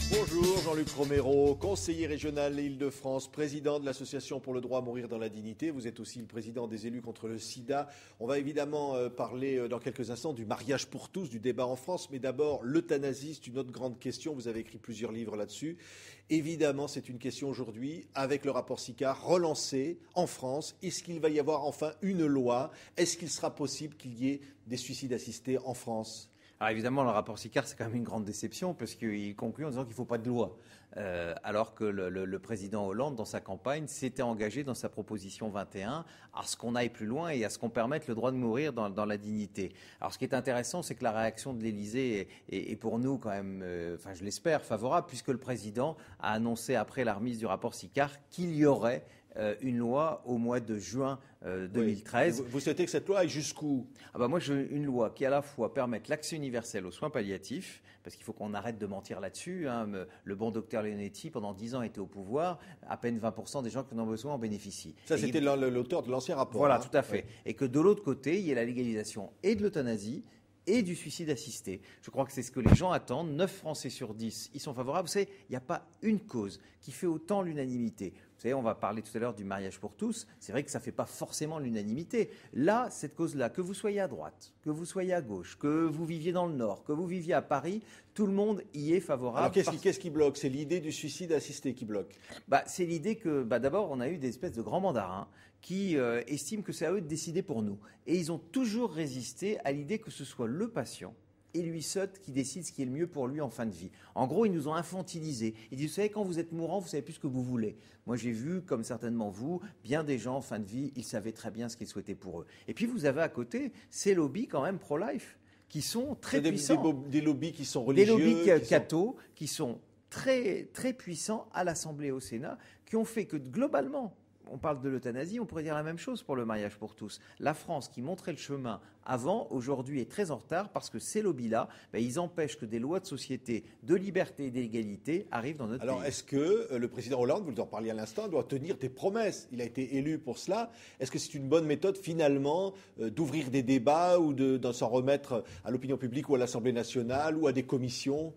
Bonjour Jean-Luc Romero, conseiller régional Île-de-France, président de l'Association pour le droit à mourir dans la dignité. Vous êtes aussi le président des élus contre le sida. On va évidemment parler dans quelques instants du mariage pour tous, du débat en France. Mais d'abord, l'euthanasie, c'est une autre grande question. Vous avez écrit plusieurs livres là-dessus. Évidemment, c'est une question aujourd'hui, avec le rapport Sicard, relancé en France. Est-ce qu'il va y avoir enfin une loi? Est-ce qu'il sera possible qu'il y ait des suicides assistés en France? Alors évidemment, le rapport Sicard, c'est quand même une grande déception parce qu'il conclut en disant qu'il ne faut pas de loi. Alors que le président Hollande, dans sa campagne, s'était engagé dans sa proposition 21 à ce qu'on aille plus loin et à ce qu'on permette le droit de mourir dans la dignité. Alors ce qui est intéressant, c'est que la réaction de l'Élysée est pour nous quand même, enfin je l'espère, favorable, puisque le président a annoncé après la remise du rapport Sicard qu'il y aurait une loi au mois de juin 2013. Oui. Vous souhaitez que cette loi aille jusqu'où? Moi, je veux une loi qui à la fois permette l'accès universel aux soins palliatifs, parce qu'il faut qu'on arrête de mentir là-dessus. Le bon docteur Leonetti, pendant 10 ans, était au pouvoir. À peine 20% des gens qui en ont besoin en bénéficient. Ça, c'était l'auteur de l'ancien rapport. Voilà, tout à fait. Oui. Et que de l'autre côté, il y ait la légalisation et de l'euthanasie et du suicide assisté. Je crois que c'est ce que les gens attendent. 9 Français sur 10 y sont favorables. Vous savez, il n'y a pas une cause qui fait autant l'unanimité. Vous savez, on va parler tout à l'heure du mariage pour tous. C'est vrai que ça ne fait pas forcément l'unanimité. Là, cette cause-là, que vous soyez à droite, que vous soyez à gauche, que vous viviez dans le Nord, que vous viviez à Paris, tout le monde y est favorable. Alors qu'est-ce qui bloque? C'est l'idée du suicide assisté qui bloque? C'est l'idée que, d'abord, on a eu des espèces de grands mandarins qui estiment que c'est à eux de décider pour nous. Et ils ont toujours résisté à l'idée que ce soit le patient et lui seul qui décide ce qui est le mieux pour lui en fin de vie. En gros, ils nous ont infantilisés. Ils disent, vous savez, quand vous êtes mourant, vous savez plus ce que vous voulez. Moi, j'ai vu, comme certainement vous, bien des gens en fin de vie, ils savaient très bien ce qu'ils souhaitaient pour eux. Et puis, vous avez à côté ces lobbies quand même pro-life qui sont très puissants. Des lobbies qui sont religieux. Des lobbies cathos qui sont très, très puissants à l'Assemblée et au Sénat, qui ont fait que globalement, on parle de l'euthanasie, on pourrait dire la même chose pour le mariage pour tous. La France, qui montrait le chemin avant, aujourd'hui est très en retard parce que ces lobbies-là, ils empêchent que des lois de société, de liberté et d'égalité arrivent dans notre pays. Alors, est-ce que le président Hollande, vous en parliez à l'instant, doit tenir des promesses? Il a été élu pour cela. Est-ce que c'est une bonne méthode, finalement, d'ouvrir des débats ou de s'en remettre à l'opinion publique ou à l'Assemblée nationale ou à des commissions?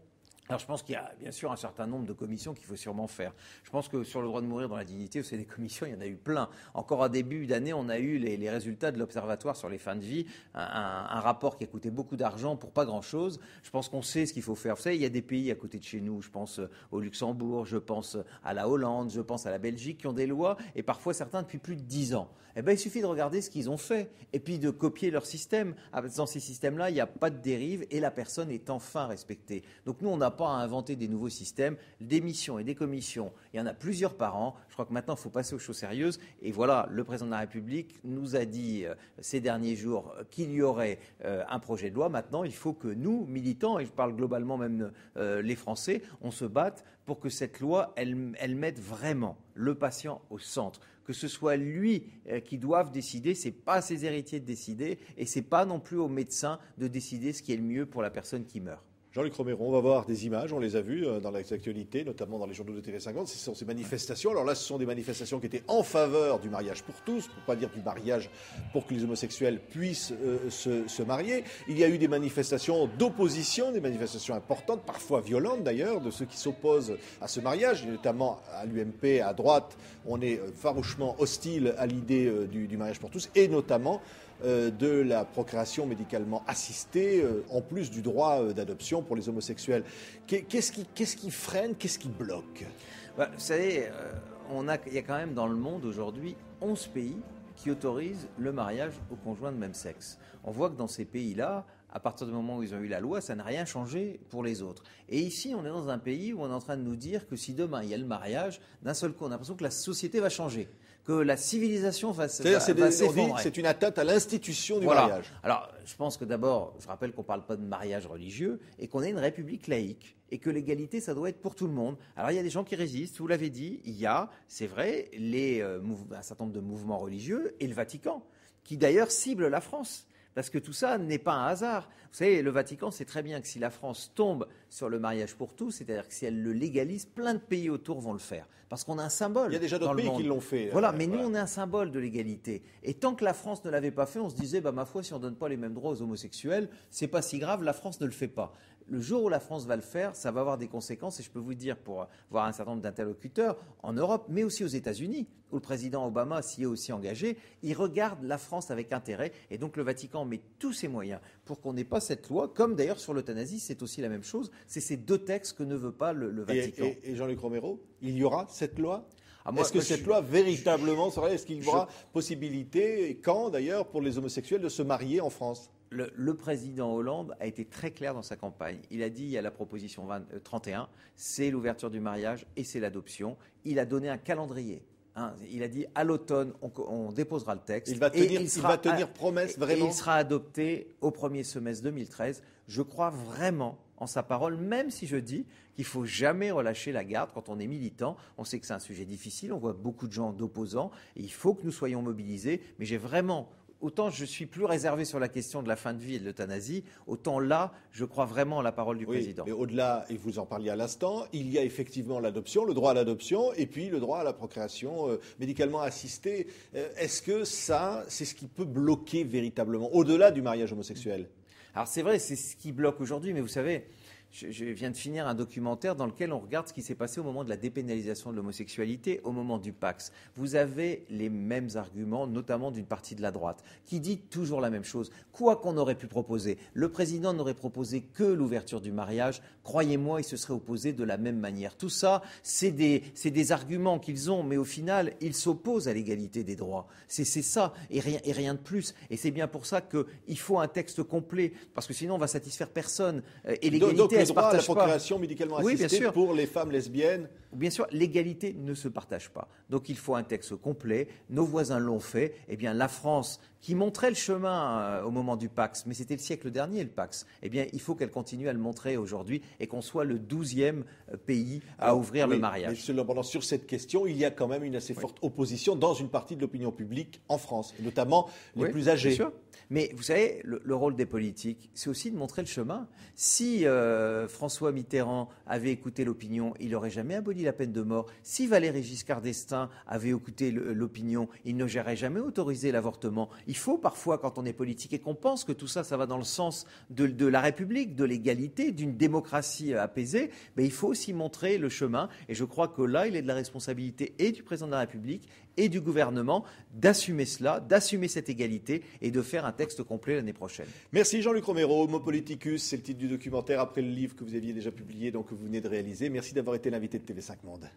Alors je pense qu'il y a bien sûr un certain nombre de commissions qu'il faut sûrement faire. Je pense que sur le droit de mourir dans la dignité, c'est des commissions, il y en a eu plein. Encore à début d'année, on a eu les résultats de l'Observatoire sur les fins de vie, un rapport qui a coûté beaucoup d'argent pour pas grand-chose. Je pense qu'on sait ce qu'il faut faire. Vous savez, il y a des pays à côté de chez nous, je pense au Luxembourg, je pense à la Hollande, je pense à la Belgique, qui ont des lois, et parfois certains depuis plus de 10 ans. Il suffit de regarder ce qu'ils ont fait, et puis de copier leur système. Dans ces systèmes-là, il n'y a pas de dérive, et la personne est enfin respectée. Donc nous, on n'a pas à inventer des nouveaux systèmes, des missions et des commissions. Il y en a plusieurs par an. Je crois que maintenant, il faut passer aux choses sérieuses. Et voilà, le président de la République nous a dit ces derniers jours qu'il y aurait un projet de loi. Maintenant, il faut que nous, militants, et je parle globalement même les Français, on se batte pour que cette loi, elle mette vraiment le patient au centre. Que ce soit lui qui doive décider, ce n'est pas à ses héritiers de décider, et ce n'est pas non plus aux médecins de décider ce qui est le mieux pour la personne qui meurt. Jean-Luc Romero, on va voir des images, on les a vues dans l'actualité, notamment dans les journaux de TV50. Ce sont ces manifestations. Alors là, ce sont des manifestations qui étaient en faveur du mariage pour tous, pour ne pas dire du mariage pour que les homosexuels puissent se marier. Il y a eu des manifestations d'opposition, des manifestations importantes, parfois violentes d'ailleurs, de ceux qui s'opposent à ce mariage, notamment à l'UMP, à droite. On est farouchement hostile à l'idée du mariage pour tous, et notamment de la procréation médicalement assistée, en plus du droit d'adoption pour les homosexuels. Qu'est-ce qui freine, qu'est-ce qui bloque? Vous savez, il y a quand même dans le monde aujourd'hui 11 pays qui autorisent le mariage aux conjoints de même sexe. On voit que dans ces pays-là, à partir du moment où ils ont eu la loi, ça n'a rien changé pour les autres. Et ici, on est dans un pays où on est en train de nous dire que si demain il y a le mariage, d'un seul coup, on a l'impression que la société va changer, que la civilisation va s'effondrer. C'est une atteinte à l'institution du voilà. mariage. Alors, je pense que d'abord, je rappelle qu'on ne parle pas de mariage religieux et qu'on est une république laïque et que l'égalité, ça doit être pour tout le monde. Alors, il y a des gens qui résistent, vous l'avez dit, il y a, c'est vrai, un certain nombre de mouvements religieux et le Vatican, qui d'ailleurs cible la France. Parce que tout ça n'est pas un hasard. Vous savez, le Vatican sait très bien que si la France tombe sur le mariage pour tous, c'est-à-dire que si elle le légalise, plein de pays autour vont le faire. Parce qu'on a un symbole. Il y a déjà d'autres pays qui l'ont fait. Voilà, mais nous, on est un symbole de l'égalité. Et tant que la France ne l'avait pas fait, on se disait, ma foi, si on ne donne pas les mêmes droits aux homosexuels, c'est pas si grave, la France ne le fait pas. Le jour où la France va le faire, ça va avoir des conséquences. Et je peux vous dire, pour voir un certain nombre d'interlocuteurs en Europe, mais aussi aux États-Unis, où le président Obama s'y est aussi engagé, il regarde la France avec intérêt. Et donc le Vatican met tous ses moyens pour qu'on n'ait pas cette loi, comme d'ailleurs sur l'euthanasie, c'est aussi la même chose. C'est ces deux textes que ne veut pas le Vatican. Et Jean-Luc Romero, il y aura cette loi ? Est-ce que cette loi véritablement sera... Est-ce qu'il y aura possibilité, et quand d'ailleurs, pour les homosexuels de se marier en France ? Le président Hollande a été très clair dans sa campagne. Il a dit, il y a la proposition 31, c'est l'ouverture du mariage et c'est l'adoption. Il a donné un calendrier. Il a dit, à l'automne, on déposera le texte. Il va tenir promesse, vraiment. Et il sera adopté au premier semestre 2013. Je crois vraiment en sa parole, même si je dis qu'il ne faut jamais relâcher la garde quand on est militant. On sait que c'est un sujet difficile, on voit beaucoup de gens d'opposants, et il faut que nous soyons mobilisés. Mais j'ai vraiment... Autant je suis plus réservé sur la question de la fin de vie et de l'euthanasie, autant là, je crois vraiment en la parole du président. Mais au-delà, et vous en parliez à l'instant, il y a effectivement l'adoption, le droit à l'adoption, et puis le droit à la procréation médicalement assistée. Est-ce que ça, c'est ce qui peut bloquer véritablement, au-delà du mariage homosexuel ? Alors c'est vrai, c'est ce qui bloque aujourd'hui, mais vous savez... Je viens de finir un documentaire dans lequel on regarde ce qui s'est passé au moment de la dépénalisation de l'homosexualité, au moment du Pax. Vous avez les mêmes arguments, notamment d'une partie de la droite, qui dit toujours la même chose. Quoi qu'on aurait pu proposer, le président n'aurait proposé que l'ouverture du mariage. Croyez-moi, il se serait opposé de la même manière. Tout ça, c'est des arguments qu'ils ont, mais au final, ils s'opposent à l'égalité des droits. C'est ça, et rien de plus. Et c'est bien pour ça qu'il faut un texte complet, parce que sinon on va satisfaire personne. Et l'égalité, le droit à la procréation médicalement assistée pour les femmes lesbiennes. Bien sûr, l'égalité ne se partage pas. Donc il faut un texte complet. Nos voisins l'ont fait. Eh bien, la France, qui montrait le chemin au moment du Pax, mais c'était le siècle dernier le Pax, eh bien, il faut qu'elle continue à le montrer aujourd'hui et qu'on soit le 12e pays à ouvrir le mariage. Mais cependant, sur cette question, il y a quand même une assez forte opposition dans une partie de l'opinion publique en France, et notamment les plus âgés. Bien sûr. Mais vous savez, le rôle des politiques, c'est aussi de montrer le chemin. Si François Mitterrand avait écouté l'opinion, il n'aurait jamais aboli la peine de mort. Si Valéry Giscard d'Estaing avait écouté l'opinion, il n'aurait jamais autorisé l'avortement. Il faut parfois, quand on est politique et qu'on pense que tout ça, ça va dans le sens de la République, de l'égalité, d'une démocratie apaisée, mais il faut aussi montrer le chemin. Et je crois que là, il est de la responsabilité et du président de la République et du gouvernement d'assumer cela, d'assumer cette égalité et de faire un texte complet l'année prochaine. Merci Jean-Luc Romero. Homo Politicus, c'est le titre du documentaire après le livre que vous aviez déjà publié, donc que vous venez de réaliser. Merci d'avoir été l'invité de TV5 Monde.